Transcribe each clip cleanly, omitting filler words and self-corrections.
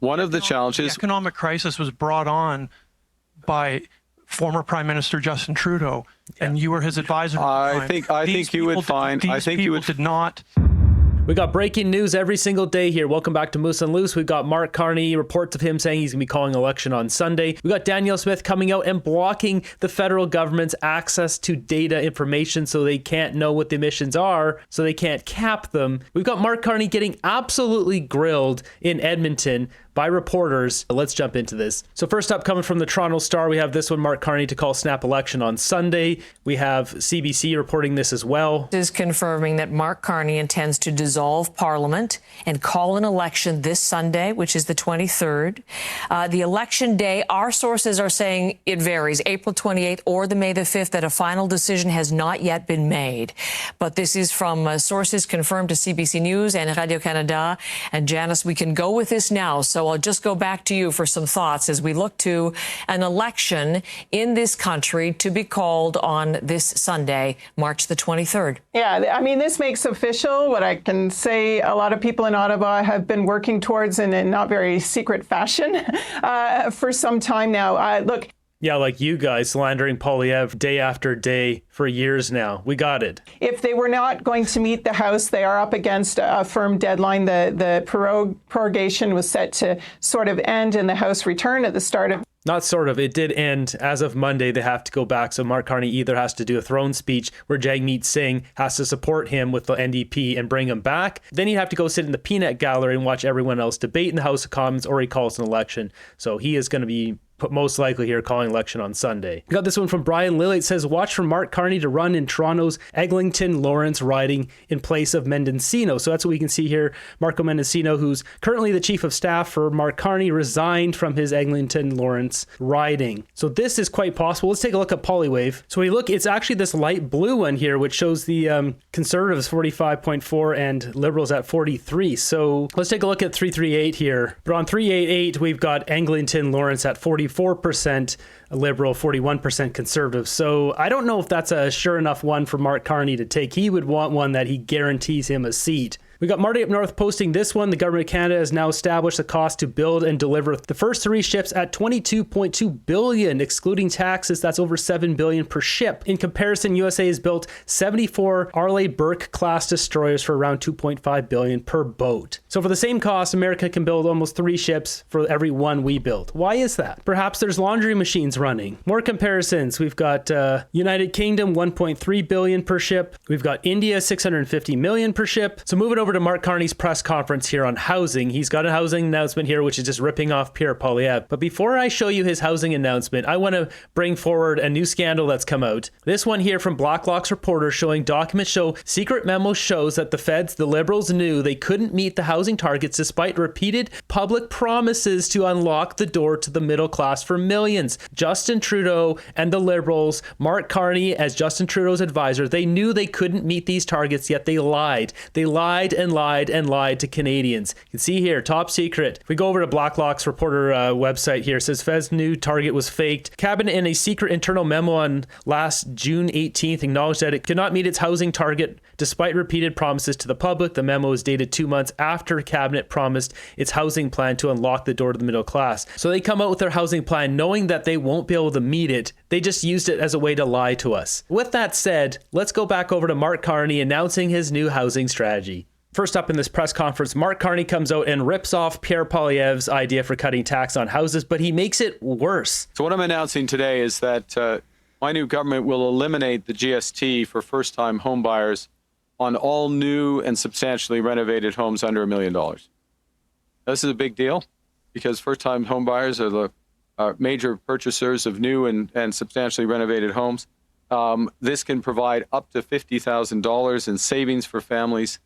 one of the challenges. The economic crisis was brought on by former Prime Minister Justin Trudeau, and you were his advisor. I think you would find. I think you would did not. We got breaking news every single day here. Welcome back to Moose and Loose. We've got Mark Carney, reports of him saying he's going to be calling election on Sunday. We got Danielle Smith coming out and blocking the federal government's access to data information so they can't know what the emissions are, so they can't cap them. We've got Mark Carney getting absolutely grilled in Edmonton by reporters. Let's jump into this. So first up, coming from the Toronto Star, we have this one, Mark Carney to call snap election on Sunday. We have CBC reporting this as well. Is confirming that Mark Carney intends to dissolve Parliament and call an election this Sunday, which is the 23rd. The election day, our sources are saying it varies, April 28th or the May the 5th, that a final decision has not yet been made. But this is from sources confirmed to CBC News and Radio-Canada. And Janice, we can go with this now. So I'll just go back to you for some thoughts as we look to an election in this country to be called on this Sunday, March the 23rd. Yeah, I mean, this makes official what I can say a lot of people in Ottawa have been working towards in a not very secret fashion for some time now. Look. Yeah, like you guys slandering Poilievre day after day for years now. We got it. If they were not going to meet the House, they are up against a firm deadline. The prorogation was set to sort of end in the House return at the start of... Not sort of. It did end. As of Monday, they have to go back. So Mark Carney either has to do a throne speech where Jagmeet Singh has to support him with the NDP and bring him back. Then he'd have to go sit in the peanut gallery and watch everyone else debate in the House of Commons, or he calls an election. So he is going to be most likely here calling election on Sunday. We got this one from Brian Lilly. It says, watch for Mark Carney to run in Toronto's Eglinton Lawrence riding in place of Mendocino. So that's what we can see here. Marco Mendocino, who's currently the chief of staff for Mark Carney, resigned from his Eglinton Lawrence riding. So this is quite possible. Let's take a look at Polywave. So we look, it's actually this light blue one here, which shows the Conservatives 45.4 and Liberals at 43. So let's take a look at 338 here. But on 388, we've got Eglinton Lawrence at 44% Liberal, 41% Conservative. So I don't know if that's a sure enough one for Mark Carney to take. He would want one that he guarantees him a seat. We got Marty up north posting this one. The government of Canada has now established the cost to build and deliver the first 3 ships at $22.2 billion, excluding taxes. That's over $7 billion per ship. In comparison, USA has built 74 Arleigh Burke class destroyers for around $2.5 billion per boat. So for the same cost, America can build almost 3 ships for every one we build. Why is that? Perhaps there's laundry machines running. More comparisons. We've got United Kingdom, $1.3 billion per ship. We've got India, $650 million per ship. So moving over to Mark Carney's press conference here on housing. He's got a housing announcement here, which is just ripping off Pierre Poilievre. But before I show you his housing announcement, I want to bring forward a new scandal that's come out. This one here from Blacklock's reporter showing documents show secret memo shows that the feds, the Liberals, knew they couldn't meet the housing targets despite repeated public promises to unlock the door to the middle class for millions. Justin Trudeau and the Liberals, Mark Carney as Justin Trudeau's advisor, they knew they couldn't meet these targets, yet they lied. They lied and lied and lied to Canadians. You can see here, top secret. If we go over to Blacklock's reporter website here, it says Fed's new target was faked. Cabinet in a secret internal memo on last June 18th acknowledged that it could not meet its housing target despite repeated promises to the public. The memo is dated 2 months after Cabinet promised its housing plan to unlock the door to the middle class. So they come out with their housing plan knowing that they won't be able to meet it. They just used it as a way to lie to us. With that said, let's go back over to Mark Carney announcing his new housing strategy. First up in this press conference, Mark Carney comes out and rips off Pierre Poilievre's idea for cutting tax on houses, but he makes it worse. So what I'm announcing today is that my new government will eliminate the GST for first-time home buyers on all new and substantially renovated homes under $1 million. This is a big deal because first-time home buyers are the major purchasers of new and substantially renovated homes. This can provide up to $50,000 in savings for families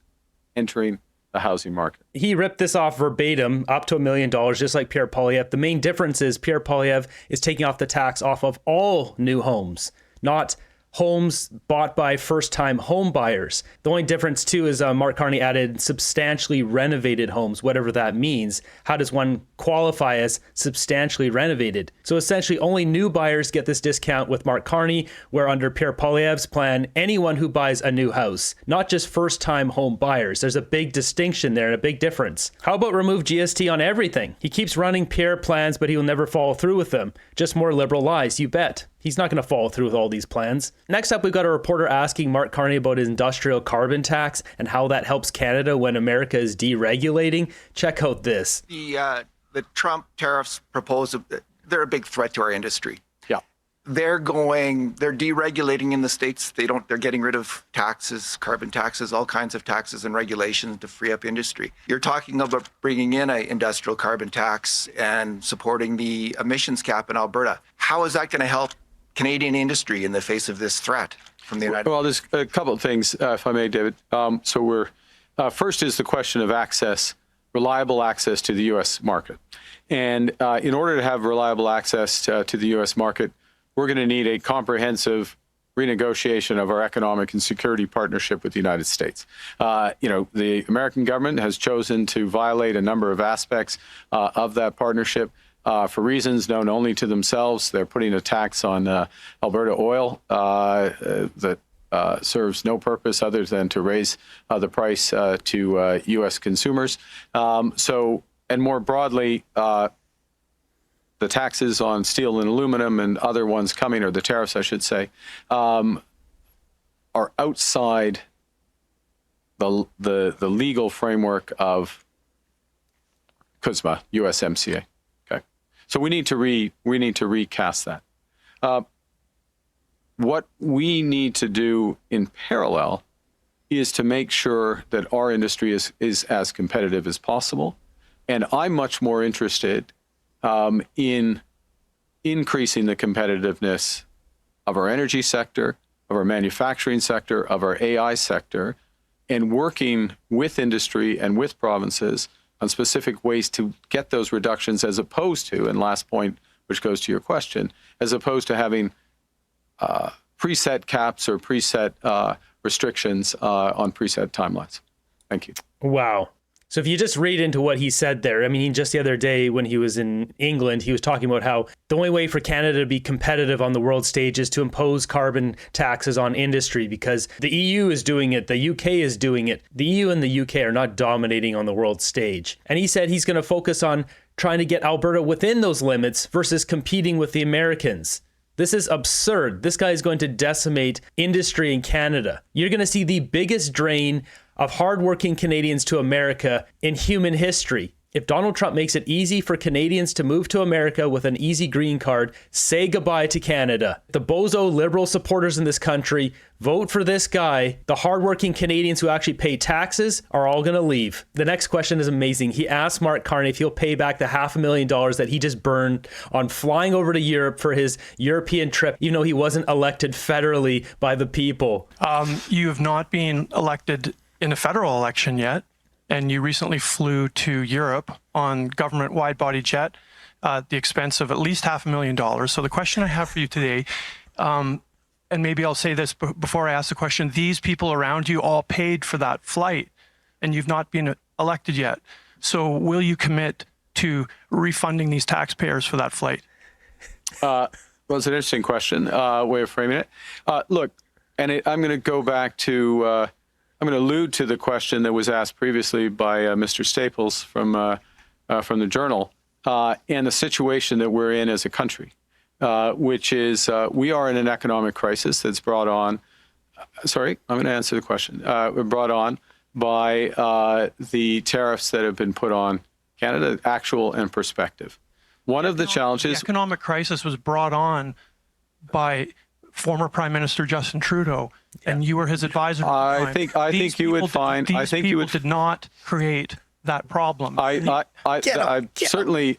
entering the housing market. He ripped this off verbatim, up to $1 million, just like Pierre Poilievre. The main difference is Pierre Poilievre is taking off the tax off of all new homes, not homes bought by first-time home buyers. The only difference too is Mark Carney added substantially renovated homes, whatever that means. How does one qualify as substantially renovated? So essentially only new buyers get this discount with Mark Carney, where under Pierre Poilievre's plan, anyone who buys a new house, not just first-time home buyers. There's a big distinction there and a big difference. How about remove GST on everything? He keeps running Pierre plans, but he will never follow through with them. Just more liberal lies, you bet. He's not going to follow through with all these plans. Next up, we've got a reporter asking Mark Carney about his industrial carbon tax and how that helps Canada when America is deregulating. Check out this. The Trump tariffs proposed, they're a big threat to our industry. Yeah. They're deregulating in the States. They're getting rid of taxes, carbon taxes, all kinds of taxes and regulations to free up industry. You're talking about bringing in an industrial carbon tax and supporting the emissions cap in Alberta. How is that going to help Canadian industry in the face of this threat from the United States? Well, there's a couple of things, if I may, David. First is the question of access, reliable access to the U.S. market. And in order to have reliable access to the U.S. market, we're going to need a comprehensive renegotiation of our economic and security partnership with the United States. The American government has chosen to violate a number of aspects of that partnership. For reasons known only to themselves. They're putting a tax on Alberta oil that serves no purpose other than to raise the price to U.S. consumers. And more broadly, the taxes on steel and aluminum and other ones coming, or the tariffs, I should say, are outside the legal framework of CUSMA, USMCA. So we need to recast that. What we need to do in parallel is to make sure that our industry is as competitive as possible. And I'm much more interested in increasing the competitiveness of our energy sector, of our manufacturing sector, of our AI sector, and working with industry and with provinces on specific ways to get those reductions, as opposed to, and last point, which goes to your question, as opposed to having preset caps or preset restrictions on preset timelines. Thank you. Wow. So if you just read into what he said there, I mean, just the other day when he was in England, he was talking about how the only way for Canada to be competitive on the world stage is to impose carbon taxes on industry, because the EU is doing it, the UK is doing it. The EU and the UK are not dominating on the world stage. And he said he's going to focus on trying to get Alberta within those limits versus competing with the Americans. This is absurd. This guy is going to decimate industry in Canada. You're going to see the biggest drain of hardworking Canadians to America in human history. If Donald Trump makes it easy for Canadians to move to America with an easy green card, say goodbye to Canada. The bozo liberal supporters in this country, vote for this guy. The hardworking Canadians who actually pay taxes are all going to leave. The next question is amazing. He asked Mark Carney if he'll pay back the $500,000 that he just burned on flying over to Europe for his European trip, even though he wasn't elected federally by the people. You have not been elected in a federal election yet, and you recently flew to Europe on government wide-body jet at the expense of at least $500,000. So the question I have for you today, and maybe I'll say this before I ask the question, these people around you all paid for that flight, and you've not been elected yet. So will you commit to refunding these taxpayers for that flight? Well, it's an interesting question, way of framing it. Look, and I'm going to go back to... I'm going to allude to the question that was asked previously by Mr. Staples from the Journal and the situation that we're in as a country, which is we are in an economic crisis that's brought on. I'm going to answer the question. Brought on by the tariffs that have been put on Canada, actual and prospective. One of the challenges. The economic crisis was brought on by former Prime Minister Justin Trudeau, and you were his advisor. I think you would find. I think you would did not create that problem. I certainly.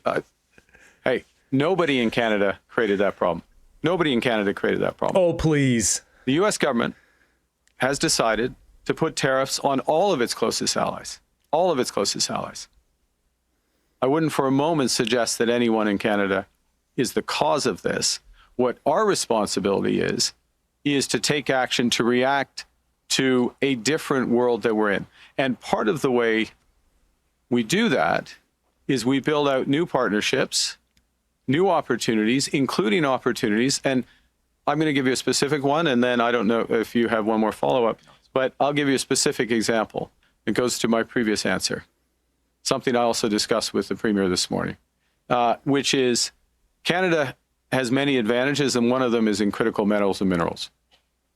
Hey, nobody in Canada created that problem. Nobody in Canada created that problem. Oh, please. The U.S. government has decided to put tariffs on all of its closest allies. All of its closest allies. I wouldn't for a moment suggest that anyone in Canada is the cause of this. What our responsibility is is to take action to react to a different world that we're in. And part of the way we do that is we build out new partnerships, new opportunities, including opportunities. And I'm going to give you a specific one, and then I don't know if you have one more follow-up, but I'll give you a specific example. It goes to my previous answer, something I also discussed with the Premier this morning, which is Canada has many advantages, and one of them is in critical metals and minerals.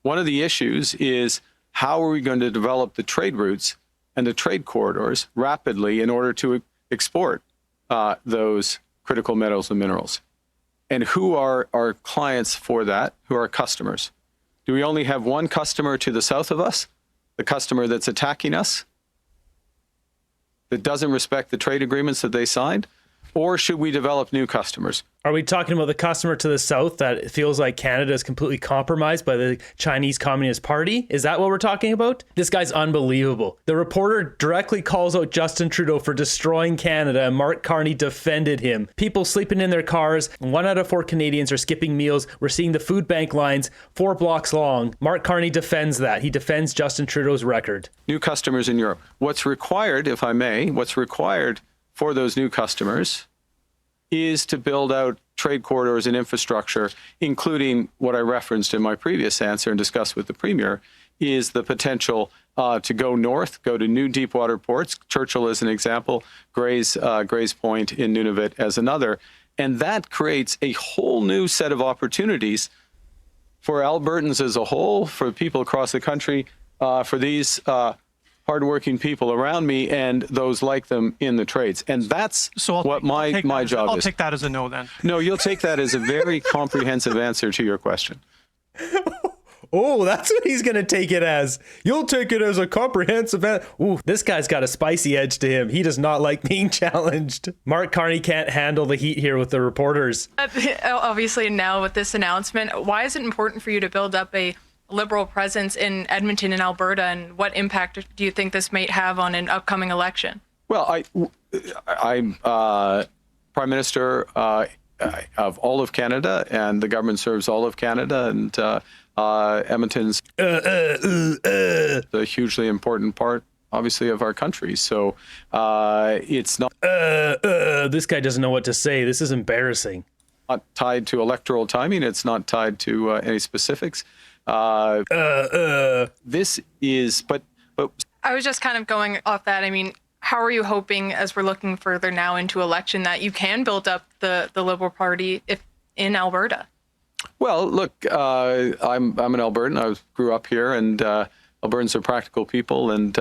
One of the issues is how are we going to develop the trade routes and the trade corridors rapidly in order to export those critical metals and minerals? And who are our clients for that? Who are our customers? Do we only have one customer to the south of us, the customer that's attacking us, that doesn't respect the trade agreements that they signed? Or should we develop new customers? Are we talking about the customer to the south that feels like Canada is completely compromised by the Chinese Communist Party? Is that what we're talking about? This guy's unbelievable. The reporter directly calls out Justin Trudeau for destroying Canada, and Mark Carney defended him. People sleeping in their cars. 1 out of 4 Canadians are skipping meals. We're seeing the food bank lines 4 blocks long. Mark Carney defends that. He defends Justin Trudeau's record. New customers in Europe. What's required, if I may, what's required for those new customers is to build out trade corridors and infrastructure, including what I referenced in my previous answer and discussed with the Premier, is the potential to go north, go to new deep water ports. Churchill is an example, Gray's Point in Nunavut as another. And that creates a whole new set of opportunities for Albertans as a whole, for people across the country, for these hardworking people around me and those like them in the trades. And that's what my job is. I'll take that as a no then. No, you'll take that as a very comprehensive answer to your question. Oh, that's what he's going to take it as. You'll take it as a comprehensive answer. Ooh, this guy's got a spicy edge to him. He does not like being challenged. Mark Carney can't handle the heat here with the reporters. Obviously, now with this announcement, why is it important for you to build up a Liberal presence in Edmonton and Alberta, and what impact do you think this might have on an upcoming election? Well, I'm Prime Minister of all of Canada, and the government serves all of Canada, and Edmonton's a hugely important part, obviously, of our country. So it's not. This guy doesn't know what to say. This is embarrassing. Not tied to electoral timing. It's not tied to any specifics. This is, but I was just kind of going off that. I mean, how are you hoping, as we're looking further now into election, that you can build up the Liberal Party in Alberta? Well, look, I'm an Albertan. I grew up here, and Albertans are practical people, and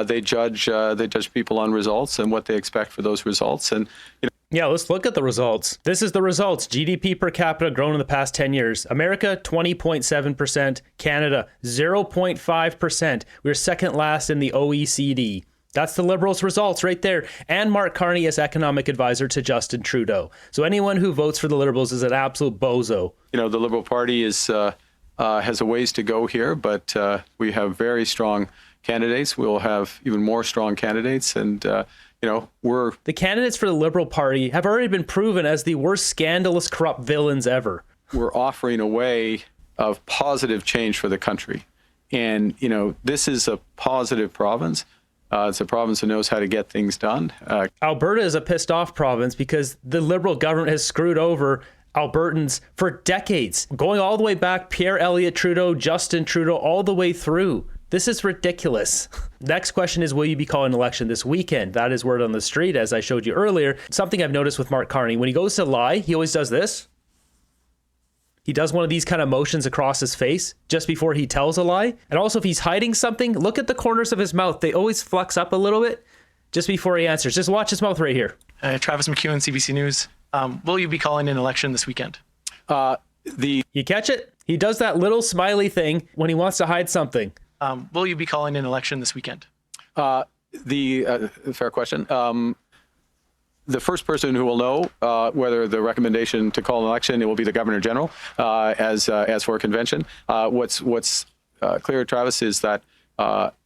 they judge people on results and what they expect for those results, and Yeah, let's look at the results. This is the results. GDP per capita grown in the past 10 years. America, 20.7%. Canada, 0.5%. We're second last in the OECD. That's the Liberals' results right there. And Mark Carney as economic advisor to Justin Trudeau. So anyone who votes for the Liberals is an absolute bozo. You know, the Liberal Party has a ways to go here, but we have very strong candidates. We'll have even more strong candidates, and the candidates for the Liberal Party have already been proven as the worst scandalous, corrupt villains ever. We're offering a way of positive change for the country. And, this is a positive province. It's a province that knows how to get things done. Alberta is a pissed off province because the Liberal government has screwed over Albertans for decades, going all the way back, Pierre Elliott Trudeau, Justin Trudeau, all the way through. This is ridiculous. Next question is, will you be calling an election this weekend? That is word on the street, as I showed you earlier. Something I've noticed with Mark Carney, when he goes to lie, he always does this. He does one of these kind of motions across his face just before he tells a lie. And also, if he's hiding something, look at the corners of his mouth. They always flex up a little bit just before he answers. Just watch his mouth right here. Travis McEwen, CBC News. Will you be calling an election this weekend? You catch it? He does that little smiley thing when he wants to hide something. Will you be calling an election this weekend? Fair question. The first person who will know whether the recommendation to call an election, it will be the Governor General as for a convention. What's clear, Travis, is that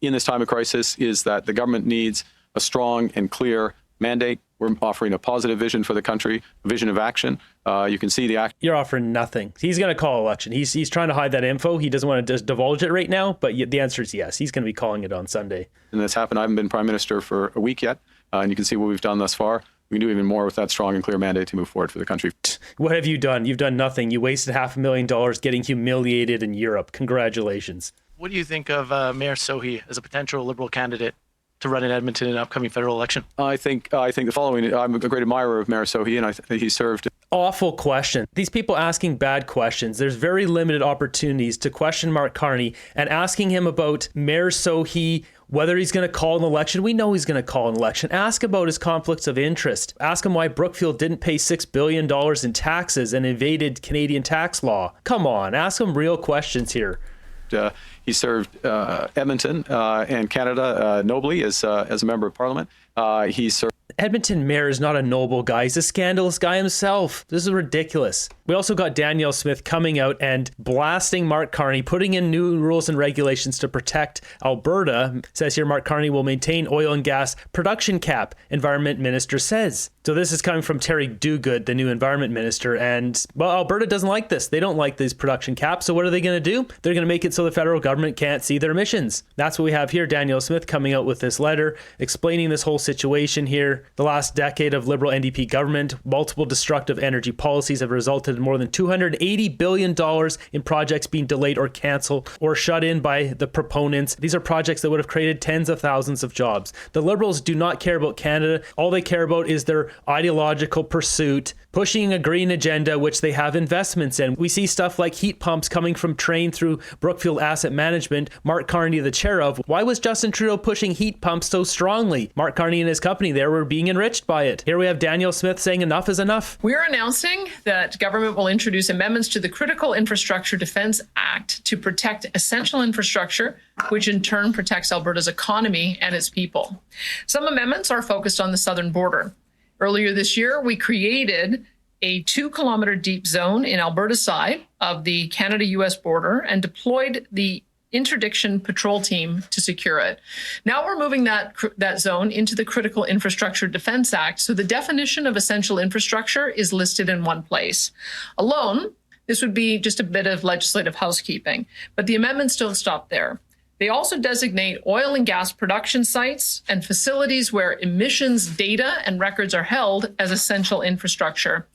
in this time of crisis, is that the government needs a strong and clear mandate We're offering a positive vision for the country, a vision of action. You can see the action. You're offering nothing. He's going to call election. He's trying to hide that info. He doesn't want to just divulge it right now, but the answer is yes. He's going to be calling it on Sunday. And that's happened. I haven't been Prime Minister for a week yet, and you can see what we've done thus far. We can do even more with that strong and clear mandate to move forward for the country. What have you done? You've done nothing. You wasted $500,000 getting humiliated in Europe. Congratulations. What do you think of Mayor Sohi as a potential Liberal candidate to run in Edmonton in an upcoming federal election? I think the following. I'm a great admirer of Mayor Sohi, and I think he served. Awful question. These people asking bad questions. There's very limited opportunities to question Mark Carney, and asking him about Mayor Sohi, whether he's going to call an election. We know he's going to call an election. Ask about his conflicts of interest. Ask him why Brookfield didn't pay $6 billion in taxes and evaded Canadian tax law. Come on, ask him real questions here. He served Edmonton and Canada nobly as a member of Parliament. He served. Edmonton mayor is not a noble guy. He's a scandalous guy himself. This is ridiculous. We also got Danielle Smith coming out and blasting Mark Carney, putting in new rules and regulations to protect Alberta. It says here Mark Carney will maintain oil and gas production cap, Environment Minister says. So this is coming from Terry Duguid, the new Environment Minister. And, well, Alberta doesn't like this. They don't like these production caps. So what are they going to do? They're going to make it so the federal government can't see their emissions. That's what we have here. Danielle Smith coming out with this letter explaining this whole situation here. The last decade of Liberal NDP government, multiple destructive energy policies have resulted in more than $280 billion in projects being delayed or canceled or shut in by the proponents. These are projects that would have created tens of thousands of jobs. The Liberals do not care about Canada. All they care about is their ideological pursuit, pushing a green agenda, which they have investments in. We see stuff like heat pumps coming from Train through Brookfield Asset Management, Mark Carney the chair of. Why was Justin Trudeau pushing heat pumps so strongly? Mark Carney and his company there were being enriched by it. Here we have Danielle Smith saying enough is enough. We're announcing that government will introduce amendments to the Critical Infrastructure Defence Act to protect essential infrastructure, which in turn protects Alberta's economy and its people. Some amendments are focused on the southern border. Earlier this year, we created a 2-kilometer deep zone in Alberta's side of the Canada-US border and deployed the interdiction patrol team to secure it. Now we're moving that zone into the Critical Infrastructure Defence Act, so the definition of essential infrastructure is listed in one place. Alone, this would be just a bit of legislative housekeeping, but the amendments don't stop there. They also designate oil and gas production sites and facilities where emissions data and records are held as essential infrastructure.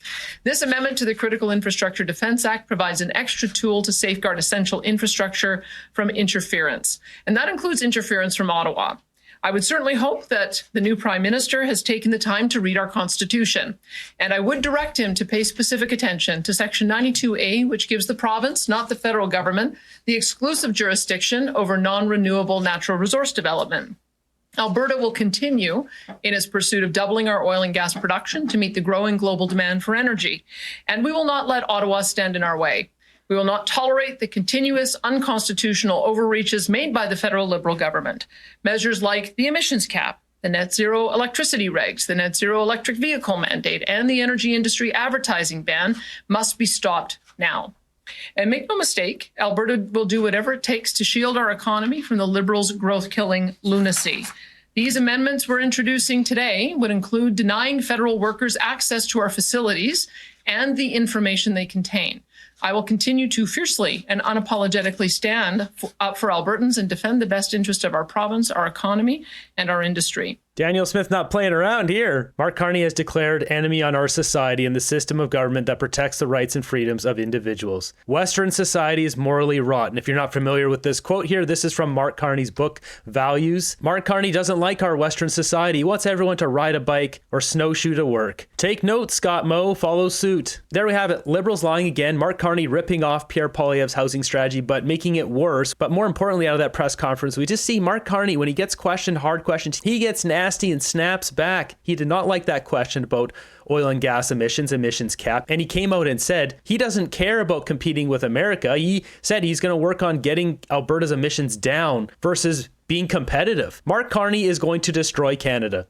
This amendment to the Critical Infrastructure Defence Act provides an extra tool to safeguard essential infrastructure from interference, and that includes interference from Ottawa. I would certainly hope that the new Prime Minister has taken the time to read our Constitution, and I would direct him to pay specific attention to Section 92A, which gives the province, not the federal government, the exclusive jurisdiction over non-renewable natural resource development. Alberta will continue in its pursuit of doubling our oil and gas production to meet the growing global demand for energy, and we will not let Ottawa stand in our way. We will not tolerate the continuous unconstitutional overreaches made by the federal Liberal government. Measures like the emissions cap, the net zero electricity regs, the net zero electric vehicle mandate, and the energy industry advertising ban must be stopped now. And make no mistake, Alberta will do whatever it takes to shield our economy from the Liberals' growth-killing lunacy. These amendments we're introducing today would include denying federal workers access to our facilities and the information they contain. I will continue to fiercely and unapologetically stand up for Albertans and defend the best interest of our province, our economy, and our industry. Danielle Smith not playing around here. Mark Carney has declared enemy on our society and the system of government that protects the rights and freedoms of individuals. Western society is morally rotten. If you're not familiar with this quote here, this is from Mark Carney's book, Values. Mark Carney doesn't like our Western society. He wants everyone to ride a bike or snowshoe to work. Take note, Scott Moe. Follow suit. There we have it. Liberals lying again. Mark Carney ripping off Pierre Poilievre's housing strategy, but making it worse. But more importantly, out of that press conference, we just see Mark Carney, when he gets questioned hard questions, he gets nasty and snaps back. He did not like that question about oil and gas emissions cap, and he came out and said he doesn't care about competing with America. He said he's going to work on getting Alberta's emissions down versus being competitive. Mark Carney is going to destroy Canada.